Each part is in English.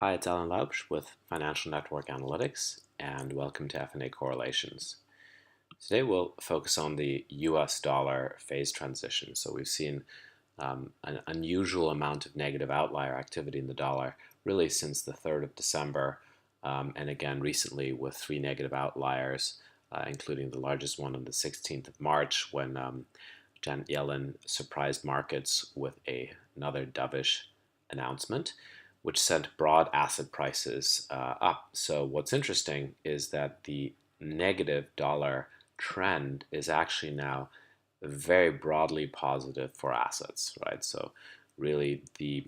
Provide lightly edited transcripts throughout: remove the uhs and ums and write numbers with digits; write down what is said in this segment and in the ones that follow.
Hi, it's Alan Laubsch with Financial Network Analytics, and welcome to FNA Correlations. Today we'll focus on the US dollar phase transition. So we've seen an unusual amount of negative outlier activity in the dollar really since the 3rd of December, and again recently with three negative outliers, including the largest one on the 16th of March when Janet Yellen surprised markets with another dovish announcement, which sent broad asset prices up. So what's interesting is that the negative dollar trend is actually now very broadly positive for assets, right? So really the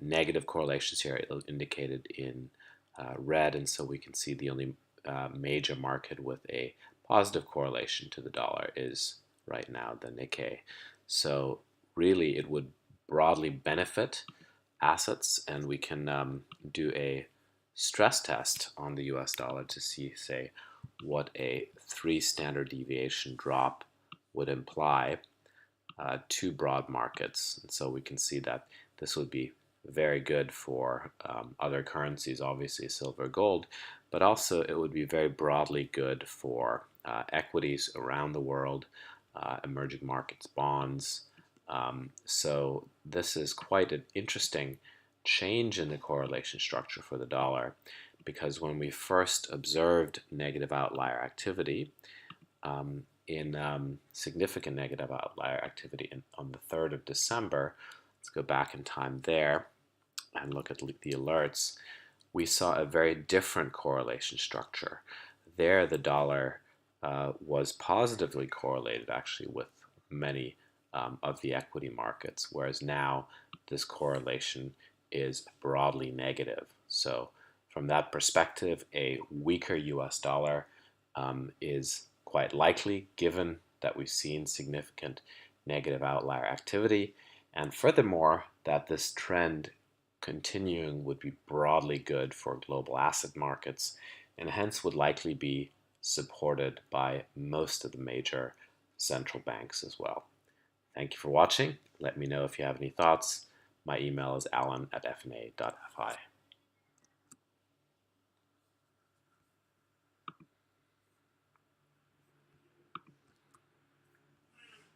negative correlations here are indicated in red, and so we can see the only major market with a positive correlation to the dollar is right now the Nikkei. So really it would broadly benefit assets, and we can do a stress test on the US dollar to see, say, what a 3 standard deviation drop would imply to broad markets. And so we can see that this would be very good for other currencies, obviously silver, gold, but also it would be very broadly good for equities around the world, emerging markets, bonds. So this is quite an interesting change in the correlation structure for the dollar, because when we first observed negative outlier activity, significant negative outlier activity on the 3rd of December, let's go back in time there and look at the alerts, we saw a very different correlation structure. There the dollar was positively correlated actually with many of the equity markets, whereas now this correlation is broadly negative. So from that perspective, a weaker US dollar is quite likely, given that we've seen significant negative outlier activity, and furthermore that this trend continuing would be broadly good for global asset markets, and hence would likely be supported by most of the major central banks as well. Thank you for watching. Let me know if you have any thoughts. My email is alan@fna.fi.